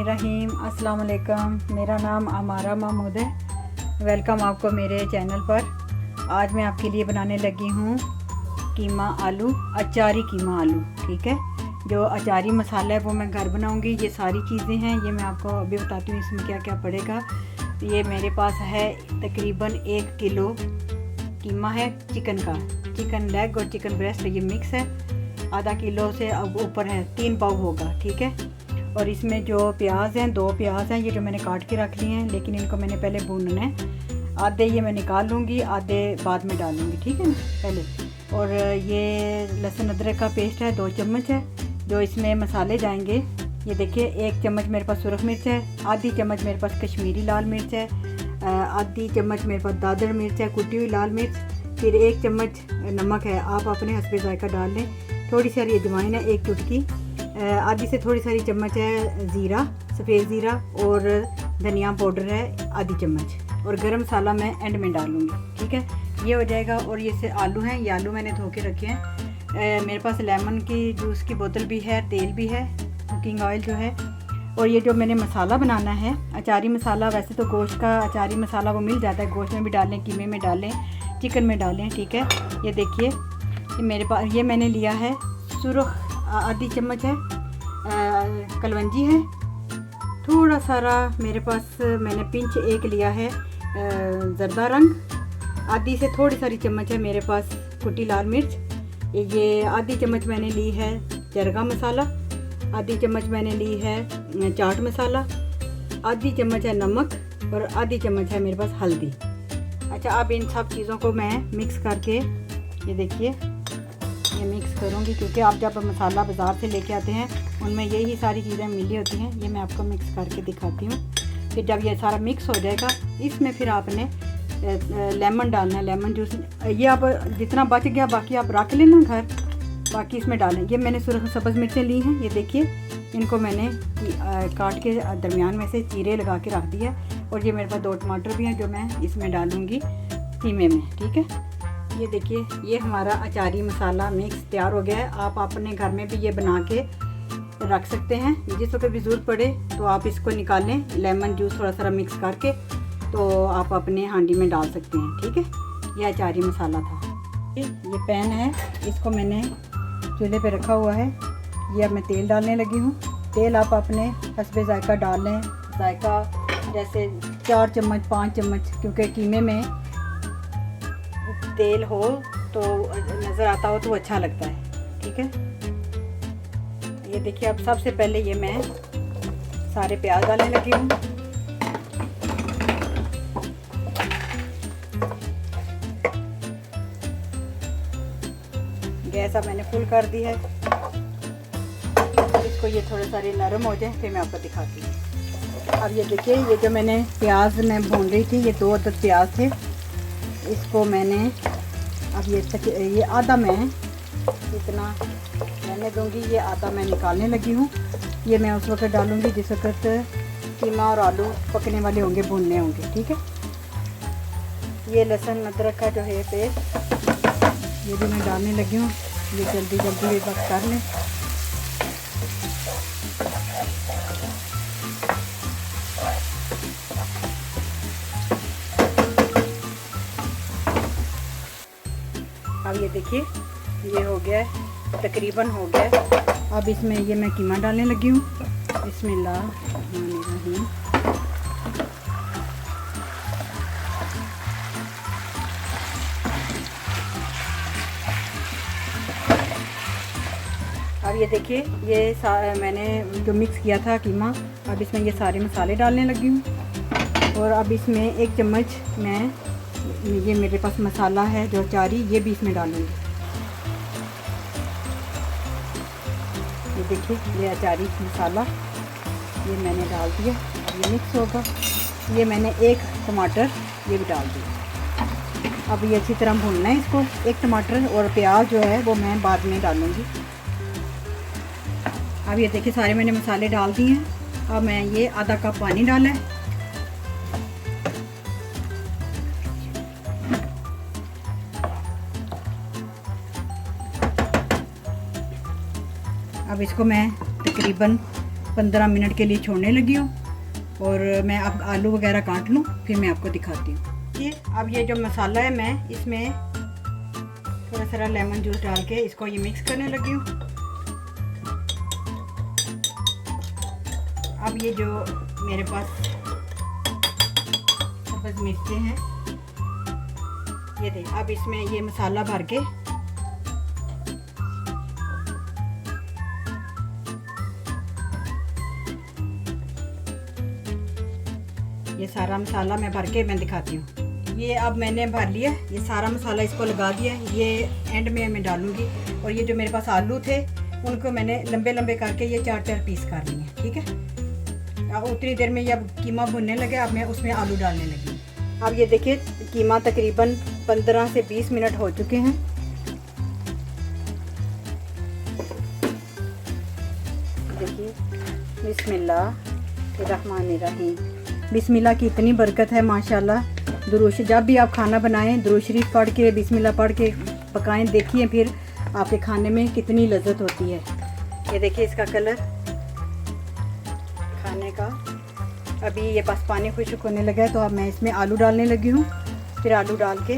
रहीम अस्सलाम वालेकुम। मेरा नाम अमारा महमूद है। वेलकम आपको मेरे चैनल पर। आज मैं आपके लिए बनाने लगी हूँ कीमा आलू, अचारी कीमा आलू। ठीक है, जो अचारी मसाला है वो मैं घर बनाऊँगी। ये सारी चीज़ें हैं, ये मैं आपको अभी बताती हूँ इसमें क्या क्या पड़ेगा। ये मेरे पास है तकरीबन 1 किलो कीमा है चिकन का, चिकन लेग और चिकन ब्रेस्ट ये मिक्स है। आधा किलो से अब ऊपर है, 3 पाव होगा। ठीक है, और इसमें जो प्याज हैं 2 प्याज हैं, ये जो मैंने काट के रख लिए हैं, लेकिन इनको मैंने पहले भूनना है। आधे ये मैं निकाल लूँगी, आधे बाद में डालूँगी। ठीक है ना, पहले। और ये लहसुन अदरक का पेस्ट है 2 चम्मच है, जो इसमें मसाले जाएंगे। ये देखिए 1 चम्मच मेरे पास सुरख मिर्च है, आधी चम्मच मेरे पास कश्मीरी लाल मिर्च है, आधी चम्मच मेरे पास दादर मिर्च है, कुटी हुई लाल मिर्च, फिर 1 चम्मच नमक है, आप अपने हस्बे जायका डाल लें। थोड़ी सारी अजवाइन है 1 चुटकी, आधी से थोड़ी सारी चम्मच है ज़ीरा, सफ़ेद ज़ीरा, और धनिया पाउडर है आधी चम्मच, और गरम मसाला मैं एंड में डालूँगी। ठीक है, ये हो जाएगा। और ये से आलू हैं, ये आलू मैंने धो के रखे हैं। मेरे पास लेमन की जूस की बोतल भी है, तेल भी है, कुकिंग ऑयल जो है। और ये जो मैंने मसाला बनाना है अचारी मसाला, वैसे तो गोश्त का अचारी मसाला वो मिल जाता है, गोश्त में भी डालें, कीमे में डालें, चिकन में डालें। ठीक है, ये देखिए ये मेरे पास, ये मैंने लिया है सुरख आधी चम्मच है, कलवंजी है, थोड़ा सारा मेरे पास मैंने पिंच 1 लिया है जर्दा रंग, आधी से थोड़ी सारी चम्मच है मेरे पास कुटी लाल मिर्च, ये आधी चम्मच मैंने ली है जरगा मसाला, आधी चम्मच मैंने ली है चाट मसाला, आधी चम्मच है नमक, और आधी चम्मच है मेरे पास हल्दी। अच्छा, अब इन सब चीज़ों को मैं मिक्स करके, ये देखिए ये मिक्स करूँगी, क्योंकि आप जब मसाला बाज़ार से लेके आते हैं उनमें यही सारी चीज़ें मिली होती हैं। ये मैं आपको मिक्स करके दिखाती हूँ। फिर जब ये सारा मिक्स हो जाएगा, इसमें फिर आपने लेमन डालना है, लेमन जूस। ये आप जितना बच गया बाकी आप रख लेना घर, बाकी इसमें डालें। ये मैंने सुरख सब्ज़ मिर्चें ली हैं, ये देखिए इनको मैंने काट के दरमियान में से चीरे लगा के रख दिया। और ये मेरे पास 2 टमाटर भी हैं जो मैं इसमें डालूँगी कीमे में। ठीक है, ये देखिए ये हमारा अचारी मसाला मिक्स तैयार हो गया है। आप अपने घर में भी ये बना के रख सकते हैं, जिस वक्त भी ज़रूरत पड़े तो आप इसको निकालें, लेमन जूस थोड़ा सा मिक्स करके तो आप अपने हांडी में डाल सकते हैं। ठीक है, ये अचारी मसाला था। ये पैन है, इसको मैंने चूल्हे पे रखा हुआ है। ये अब मैं तेल डालने लगी हूँ। तेल आप अपने हस्बे जायका डाल लें, जायका जैसे 4 चम्मच 5 चम्मच, क्योंकि कीमे में तेल हो तो नज़र आता हो तो अच्छा लगता है। ठीक है, ये देखिए अब सबसे पहले ये मैं सारे प्याज डालने लगी हूँ। गैस अब मैंने फुल कर दी है। इसको ये थोड़े सारे नरम हो जाए फिर मैं आपको दिखाती हूँ। अब ये देखिए ये जो मैंने प्याज मैं भून रही थी, ये 2 अदद प्याज थे, इसको मैंने अब ये आधा मैं इतना रहने दूँगी, ये आधा मैं निकालने लगी हूँ। ये मैं उस वक्त डालूँगी जिस वक्त कीमा और आलू पकने वाले होंगे, भूनने होंगे। ठीक है, ये लहसुन अदरक का जो है पेस्ट ये भी मैं डालने लगी हूँ। ये जल्दी जल्दी बस कर लें। अब ये देखिए ये हो गया, तकरीबन हो गया। अब इसमें ये मैं कीमा डालने लगी हूँ। बिस्मिल्लाहिर्रहमानिर्रहीम। अब ये देखिए ये मैंने जो मिक्स किया था कीमा, अब इसमें ये सारे मसाले डालने लगी हूँ। और अब इसमें 1 चम्मच मैं ये मेरे पास मसाला है जो अचारी, ये भी इसमें डालूँगी। ये देखिए ये अचारी मसाला ये मैंने डाल दिया, ये मिक्स होगा। ये मैंने 1 टमाटर ये भी डाल दिया। अब ये अच्छी तरह भूनना है इसको। एक टमाटर और प्याज जो है वो मैं बाद में डालूँगी। अब ये देखिए सारे मैंने मसाले डाल दिए हैं। अब मैं ये आधा कप पानी डाला है। अब इसको मैं तकरीबन 15 मिनट के लिए छोड़ने लगी हूँ और मैं अब आलू वगैरह काट लूँ, फिर मैं आपको दिखाती हूँ। ये अब ये जो मसाला है मैं इसमें थोड़ा सा लेमन जूस डाल के इसको ये मिक्स करने लगी हूँ। अब ये जो मेरे पास सब्ज़ मिर्चें हैं ये देख, अब इसमें ये मसाला भर के ये सारा मसाला मैं भर के मैं दिखाती हूँ। ये अब मैंने भर लिया, ये सारा मसाला इसको लगा दिया। ये एंड में मैं डालूँगी। और ये जो मेरे पास आलू थे उनको मैंने लंबे लंबे करके ये 4-4 पीस कर लिए, ठीक है। अब उतनी देर में ये अब कीमा भुनने लगे, अब मैं उसमें आलू डालने लगी। अब ये देखिए कीमा तकरीबन 15 से 20 मिनट हो चुके हैं। देखिए बिस्मिल्लाहिर्रहमानिर्रहीम। बिस्मिल्लाह की इतनी बरकत है माशाल्लाह। दुरूद, जब भी आप खाना बनाएं दुरूद शरीफ पढ़ के बिस्मिल्लाह पढ़ के पकाएं, देखिए फिर आपके खाने में कितनी लज्जत होती है। ये देखिए इसका कलर खाने का। अभी ये बस पानी खुश्क होने लगा है तो अब मैं इसमें आलू डालने लगी हूँ। फिर आलू डाल के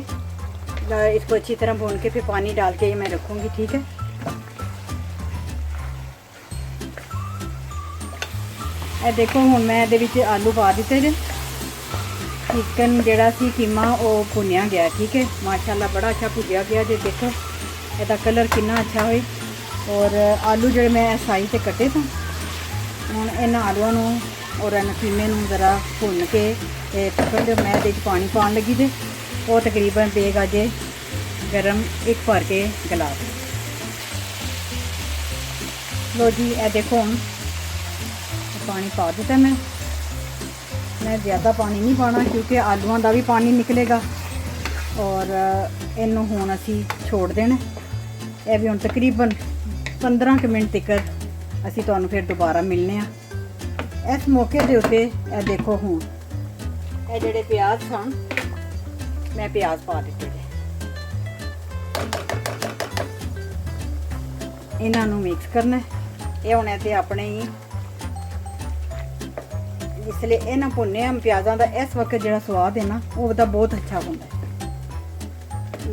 इसको अच्छी तरह भून के फिर पानी डाल के ये मैं रखूँगी, ठीक है। ਇਹ देखो ਹੁਣ मैं ਇਹਦੇ ਵਿੱਚ आलू पा ਦਿੱਤੇ ਨੇ। चिकन ਜਿਹੜਾ ਸੀ कीमा ਉਹ ਭੁੰਨਿਆ ਗਿਆ, ठीक है। माशाल्लाह बड़ा अच्छा भुजिया गया जे। देखो ਇਹਦਾ कलर कितना अच्छा ਹੋਏ। और आलू ਜਿਹੜੇ मैं ਸਾਈ ਤੇ ਕੱਟੇ ਤਾਂ ਹੁਣ ਇਹਨਾਂ ਆਲੂਆਂ ਨੂੰ और ਇਹਨਾਂ कीमे ਨੂੰ ਜ਼ਰਾ ਭੁੰਨ ਕੇ ਤੇ ਪਕੜ ਦਿਓ। ਮੈਂ ਇਹਦੇ ਵਿੱਚ ਪਾਣੀ ਪਾਉਣ ਲੱਗੀ ਤੇ ਉਹ ਤਕਰੀਬਨ ਪਏਗਾ ਜੇ ਗਰਮ ਇੱਕ ਭਰ ਕੇ ਗਲਾਸ। ਲੋ ਜੀ ਇਹ देखो ਹੁਣ पानी पा दिता मैं ज़्यादा पानी नहीं पाना क्योंकि आलूआं का भी पानी निकलेगा। और इनू हुण असी छोड़ देना। यह भी हुण तकरीबन 15 मिनट तक असी तुहानूं फिर दोबारा मिलने। इस मौके के उत्ते यह देखो हुण ये जिहड़े प्याज सन मैं प्याज पा दिते जे। इन्हां नूं मिक्स करना। ये हुण इहदे अपने ही इसलिए इन्हां भुने प्याज़ों का इस वक्त जो स्वाद है ना वो बहुत अच्छा होता है।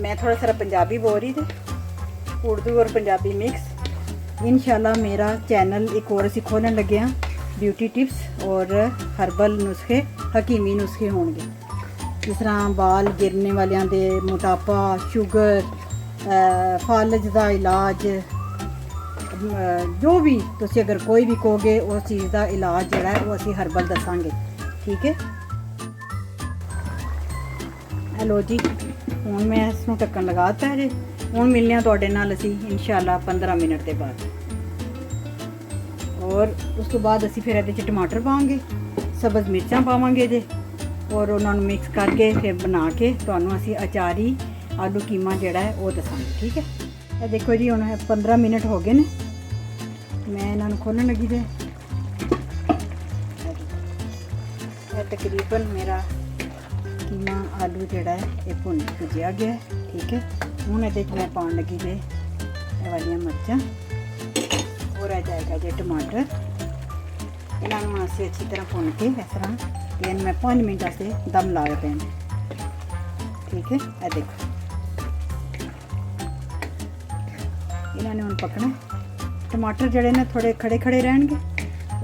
मैं थोड़ा सारा पंजाबी बोल रही थी, उर्दू और पंजाबी मिक्स। इंशाल्लाह मेरा चैनल एक और असी खोलने लगे हैं, ब्यूटी टिप्स और हर्बल नुस्खे, हकीमी नुस्खे होंगे। जिस तरह बाल गिरने वालियां दे, मोटापा, शुगर, फालज का इलाज, जो भी तुसी अगर कोई भी कहोगे उस चीज़ का इलाज जोड़ा है वो असी हर्बल दसांगे, ठीक है। हेलो जी हुण मैं इसनूं ढक्कन लगाता है जी। हुण मिलने तुहाडे नाल असी इंशाल्लाह 15 मिनट के बाद। और उस तो बाद असी फिर इहदे च टमाटर पावांगे, सब्ज़ मिर्चां पावांगे जे और उन्हां नूं मिक्स करके फिर बना के तुहानूं असी अचारी आलू कीमा जिहड़ा है वो दसांगे, ठीक है। ये देखो जी हुण 15 मिनट हो गए ने, मैं इन्होंने खोलने लगी थे। तकरीबन मेरा कीमा आलू जोड़ा है ये भुजिया गया है, ठीक है। हूँ ये मैं पाने लगी थे वाली मिर्चा और आ जाएगा जो टमाटर। इन्होंने असी अच्छी तरह भुन के इस तरह इन मैं 5 मिनट से दम ला देना, ठीक है। ये देखो इन्होंने हम पकना। टमाटर जड़े ने थोड़े खड़े खड़े रहेंगे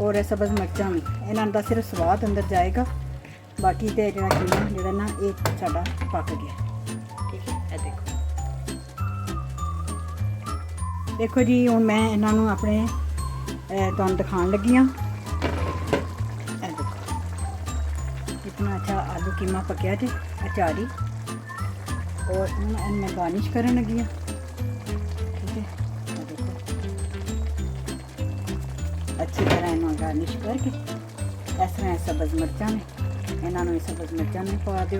और सब्ज़ मिर्चां भी इन्हों का सिर्फ स्वाद अंदर जाएगा। बाकी तो जो कीमा जोड़ा ना ये साडा पक गया, ठीक है। ये देखो जी हुण मैं इन्हों अपने तुहानूं दिखाण लगी हाँ। देखो कितना अच्छा आलू कीमा पकया जी अचारी। और हुण मैं गार्निश करन लगी हाँ, अच्छी तरह इन्हों गार्निश करके इस तरह सब्ज़ मिर्चां ने इन्हों सब्ज़ मिर्चां ने पा दो।